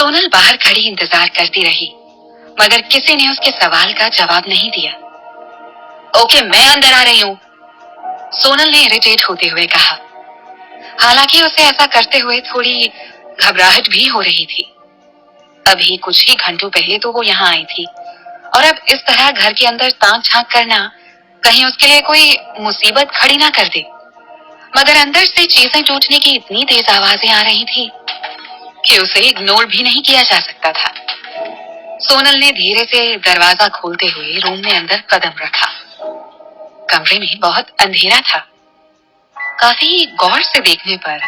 सोनल बाहर खड़ी इंतजार करती रही, मगर किसी ने उसके सवाल का जवाब नहीं दिया। ओके, मैं अंदर आ रही हूँ, सोनल ने इरिटेट होते हुए कहा। हालांकि उसे ऐसा करते हुए थोड़ी घबराहट भी हो रही थी। अभी कुछ ही घंटों पहले तो वो यहाँ आई थी, और अब इस तरह घर के अंदर ताक झांक करना कहीं उसके लिए कोई मुसीबत खड़ी ना कर दे। मगर अंदर से चीजें टूटने की इतनी तेज आवाजें आ रही थी कि उसे इग्नोर भी नहीं किया जा सकता था। सोनल ने धीरे से दरवाजा खोलते हुए रूम में अंदर कदम रखा। कमरे में बहुत अंधेरा था। काफी गौर से देखने पर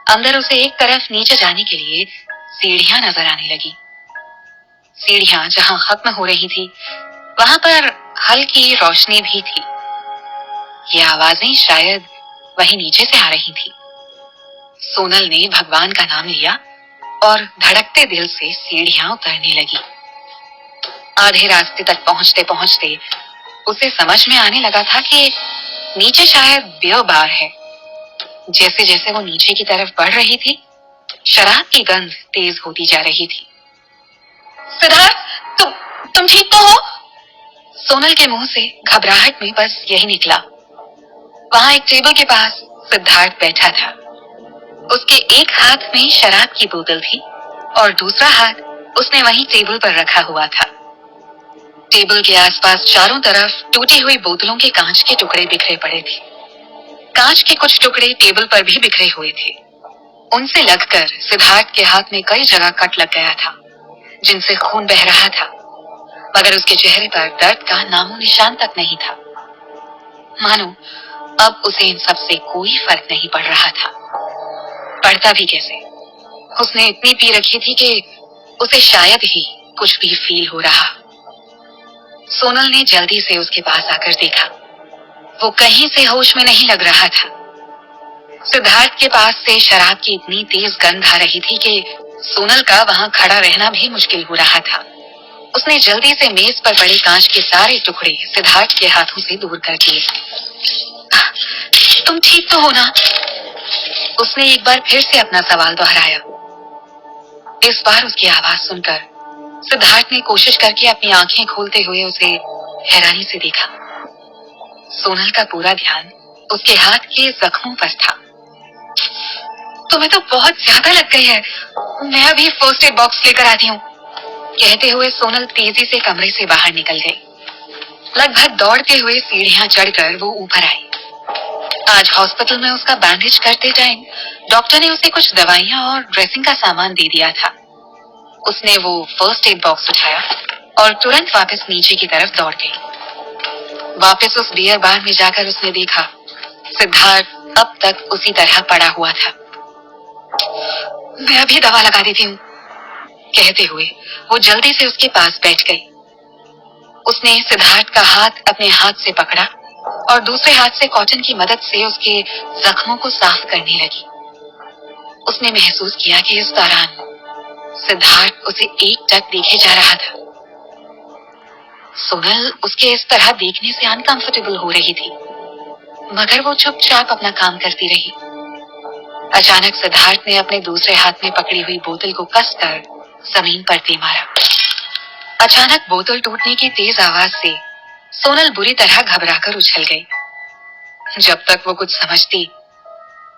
अंदर उसे एक तरफ नीचे जाने के लिए सीढ़ियां नजर आने लगी। सीढ़ियां जहां खत्म हो रही थी, वहां पर हल्की रोशनी भी थी। ये आवाजें शायद वहीं नीचे से आ रही थी। सोनल ने भगवान का नाम लिया और धड़कते दिल से सीढ़ियां उतरने लगी। आधे रास्ते तक पहुंचते पहुंचते उसे समझ में आने लगा था कि नीचे शायद बियर बार है। जैसे जैसे वो नीचे की तरफ बढ़ रही थी, शराब की गंध तेज होती जा रही थी। सिद्धार्थ, तुम ठीक तो हो? सोनल के मुंह से घबराहट में बस यही निकला। वहां एक टेबल के पास सिद्धार्थ बैठा था। उसके एक हाथ में शराब की बोतल थी और दूसरा हाथ उसने वहीं टेबल पर रखा हुआ था। टेबल के आसपास चारों तरफ टूटी हुई बोतलों के कांच के टुकड़े बिखरे पड़े थे। कांच के कुछ टुकड़े टेबल पर भी बिखरे हुए थे। उनसे लगकर सिद्धार्थ के हाथ में कई जगह कट लग गया था, जिनसे खून बह रहा था, मगर उसके चेहरे पर दर्द का नामो निशान तक नहीं था। मानो अब उसे इन सब से कोई फर्क नहीं पड़ रहा था। पड़ता भी कैसे? उसने इतनी पी रखी थी कि उसे शायद ही कुछ भी फील हो रहा। सोनल ने जल्दी से उसके पास आकर देखा। वो कहीं से होश में नहीं लग रहा था। सिद्धार्थ के पास से शराब की इतनी तेज गंध आ रही थी कि सोनल का वहां खड़ा रहना भी मुश्किल हो रहा था। उसने जल्दी से मेज पर पड़े कांच के सारे टुकड़े सिद्धार्थ के हाथों से दूर कर दिए। तुम ठीक तो हो ना? उसने एक बार फिर से अपना सवाल दोहराया। इस बार उसकी आवाज सुनकर सिद्धार्थ ने कोशिश करके अपनी आंखें खोलते हुए उसे हैरानी से देखा। सोनल का पूरा ध्यान उसके हाथ के जख्मों पर था। तुम्हें तो बहुत ज्यादा लग गई है, मैं अभी फर्स्ट एड बॉक्स लेकर आती हूँ, कहते हुए सोनल तेजी से कमरे से बाहर निकल गई। लगभग दौड़ते हुए सीढ़ियां चढ़कर वो ऊपर आई। आज हॉस्पिटल में उसका बैंडेज करते टाइम डॉक्टर ने उसे कुछ दवाइयां और ड्रेसिंग का सामान दे दिया था। उसने वो फर्स्ट एड बॉक्स उठाया और तुरंत वापस नीचे की तरफ दौड़ गई। वापस उस बियर बार में जाकर उसने देखा सिद्धार्थ अब तक उसी तरह पड़ा हुआ था। मैं अभी दवा लगा देती हूँ, कहते हुए वो जल्दी से उसके पास बैठ गई। उसने सिद्धार्थ का हाथ अपने हाथ से पकड़ा और दूसरे हाथ से कॉटन की मदद से उसके जख्मों को साफ करने लगी। उसने महसूस किया कि इस दौरान सिद्धार्थ उसे एकटक देखे जा रहा था। सोनल उसके इस तरह देखने से अनकंफर्टेबल हो रही थी, मगर वो चुपचाप अपना काम करती रही। अचानक सिद्धार्थ ने अपने दूसरे हाथ में पकड़ी हुई बोतल को कसकर जमीन पर दे मारा। अचानक बोतल टूटने की तेज आवाज से सोनल बुरी तरह घबराकर उछल गई। जब तक वो कुछ समझती,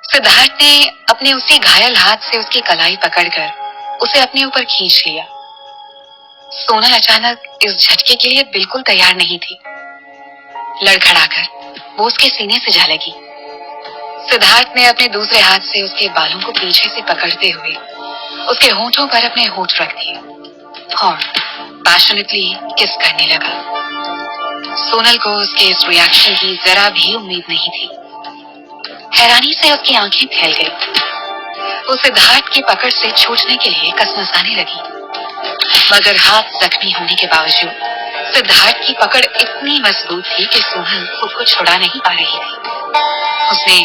सिद्धार्थ ने अपने उसी घायल हाथ से उसकी कलाई पकड़कर उसे अपने ऊपर खींच लिया। सोनल अचानक इस झटके के लिए बिल्कुल तैयार नहीं थी। लड़खड़ाकर वो उसके सीने से जा लगी। सिद्धार्थ ने अपने दूसरे हाथ से उसके बालों को पीछे से पकड़ते हुए उसके होठों पर अपने होठ रख दिए और पैशनेटली किस करने लगा। सोनल को उसके इस रिएक्शन की जरा भी उम्मीद नहीं थी। हैरानी से उसकी आंखें फैल गई। वो सिद्धार्थ की पकड़ से छूटने के लिए कसमसाने लगी, मगर हाथ जख्मी होने के बावजूद सिद्धार्थ की पकड़ इतनी मजबूत थी कि सोनल खुद को छुड़ा नहीं पा रही थी। उसने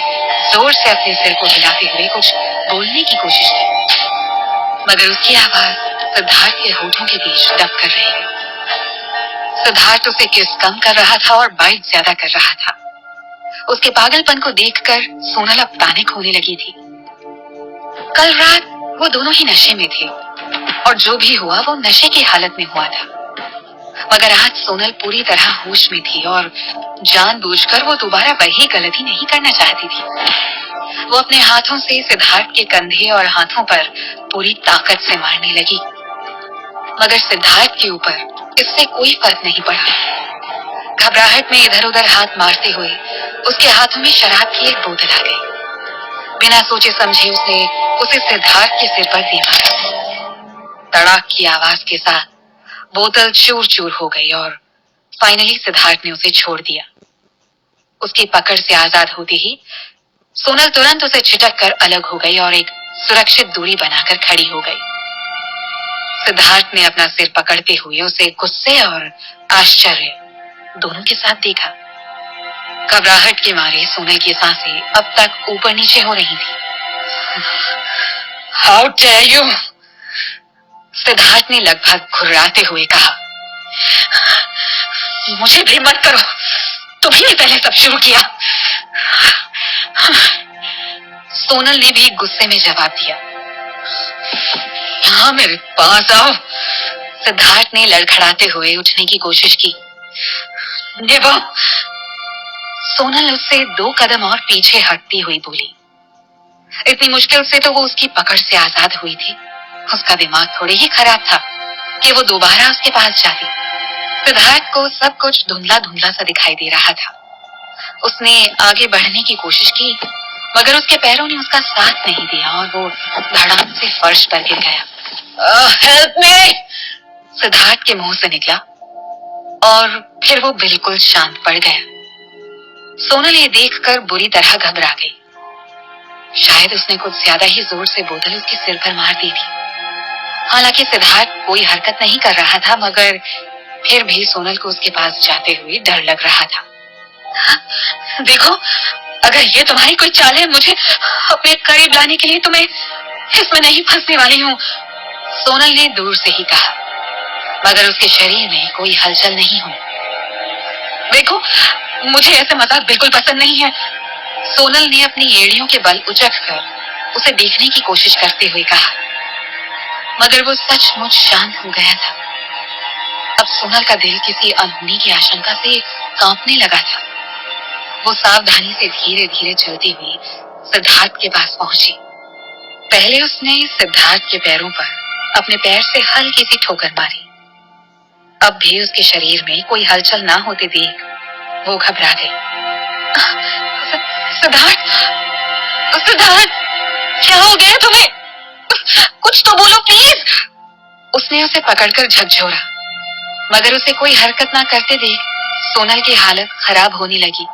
जोर से अपने सिर को हिलाते हुए कुछ बोलने की कोशिश की, मगर उसकी आवाज सिद्धार्थ के होठों के बीच दब कर रह गई। सिद्धार्थ उसे किस कम कर रहा था और बाइट ज्यादा कर रहा था। उसके पागलपन को देखकर सोनल अब पैनिक होने लगी थी। कल रात वो दोनों ही नशे में थे। और जो भी हुआ वो नशे की हालत में हुआ था। मगर आज सोनल पूरी तरह होश में थी और जानबूझकर वो दोबारा वही गलती नहीं करना चाहती थी। वो अपने हाथों से सिद्धार्थ के कंधे और हाथों पर पूरी ताकत से मारने लगी, मगर सिद्धार्थ के ऊपर इससे कोई फर्क नहीं पड़ा। घबराहट में इधर उधर हाथ मारते हुए उसके हाथों में शराब की एक बोतल आ गई। बिना सोचे समझे उसने उसे सिद्धार्थ के सिर पर दे मारा। तड़ाक की आवाज के साथ बोतल चूर चूर हो गई और फाइनली सिद्धार्थ ने उसे छोड़ दिया। उसकी पकड़ से आजाद होते ही सोनल तुरंत उसे छिटक कर अलग हो गई और एक सुरक्षित दूरी बनाकर खड़ी हो गई। सिद्धार्थ ने अपना सिर पकड़ते हुए उसे गुस्से और आश्चर्य दोनों के साथ देखा। घबराहट के मारे सोनल की सांसें अब तक ऊपर नीचे हो रही थी। हाउ डेयर यू, सिद्धार्थ ने लगभग घुर्राते हुए कहा। मुझे भी मत करो, तुम्ही ने पहले सब शुरू किया, सोनल ने भी गुस्से में जवाब दिया। यहाँ मेरे पास आओ, सिद्धार्थ ने लड़खड़ाते हुए उठने की कोशिश की। नेवर, सोनल उससे 2 कदम और पीछे हटती हुई बोली। इतनी मुश्किल से तो वो उसकी पकड़ से आजाद हुई थी। उसका दिमाग थोड़े ही खराब था कि वो दोबारा उसके पास जाती। सिद्धार्थ को सब कुछ धुंधला धुंधला सा दिखाई दे रहा था। उसने आगे बढ़ने की कोशिश की, मगर उसके पैरों ने उसका साथ नहीं दिया और वो धड़ाम से फर्श पर गिर गया। हेल्प मी, सिद्धार्थ के मुंह से निकला और फिर वो बिल्कुल शांत पड़ गया। सोनल ये देखकर बुरी तरह घबरा गई। शायद उसने कुछ ज्यादा ही जोर से बोतल उसके सिर पर मार दी थी। हालांकि सिद्धार्थ कोई हरकत नहीं कर रहा था, मगर फिर भी सोनल को उसके पास जाते हुए डर लग रहा था। देखो, अगर ये तुम्हारी कोई चाल है मुझे अपने करीब लाने के लिए, तो मैं इसमें नहीं फंसने वाली हूँ, सोनल ने दूर से ही कहा, मगर उसके शरीर में कोई हलचल नहीं हुई। देखो, मुझे ऐसे मजाक बिल्कुल पसंद नहीं है, सोनल ने अपनी एड़ियों के बल उचककर उसे देखने की कोशिश करते हुए कहा, मगर वो सचमुच शांत हो गया था। अब सोनल का दिल किसी अनहोनी की आशंका से कांपने लगा था। वो सावधानी से धीरे धीरे चलती हुई सिद्धार्थ के पास पहुंची। पहले उसने सिद्धार्थ के पैरों पर अपने पैर से हल्की सी ठोकर मारी। अब भी उसके शरीर में कोई हलचल ना होते देख वो घबरा गई। सिद्धार्थ, सिद्धार्थ, क्या हो गया तुम्हें? कुछ तो बोलो प्लीज, उसने उसे पकड़कर झकझोरा, मगर उसे कोई हरकत ना करते देख सोनल की हालत खराब होने लगी।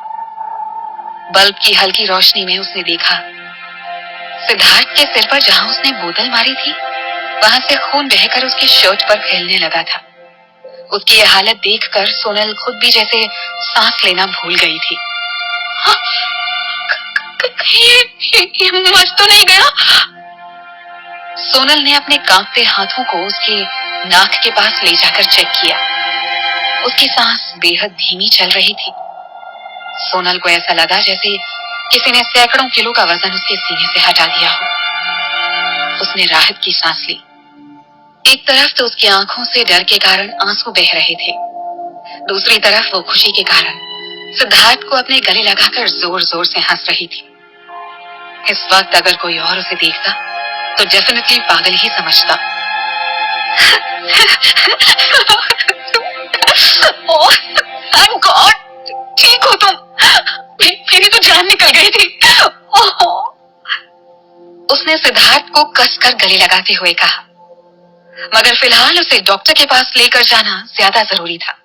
बल्ब की हल्की रोशनी में उसने देखा सिद्धार्थ के सिर पर जहां उसने बोतल मारी थी वहां से खून बहकर उसकी शर्ट पर फैलने लगा था। उसकी यह हालत देखकर सोनल खुद भी जैसे सांस लेना भूल गई थी। हाँ, ये मर तो नहीं गया? सोनल ने अपने कांपते हाथों को उसके नाक के पास ले जाकर चेक किया। उसकी सांस बेहद धीमी चल रही थी। सोनल को ऐसा लगा जैसे किसी ने सैकड़ों किलो का वजन उसके सीने से हटा दिया हो। उसने राहत की सांस ली। एक तरफ तो उसकी आंखों से डर के कारण आंसू बह रहे थे, दूसरी तरफ वो खुशी के कारण सिद्धार्थ को अपने गले लगाकर जोर जोर से हंस रही थी। इस वक्त अगर कोई और उसे देखता तो डेफिनेटली पागल ही समझता। ओह, थैंक गॉड, ठीक हो तुम, मेरी तो जान निकल गई थी। उसने सिद्धार्थ को कसकर गले लगाते हुए कहा, मगर फिलहाल उसे डॉक्टर के पास लेकर जाना ज्यादा जरूरी था।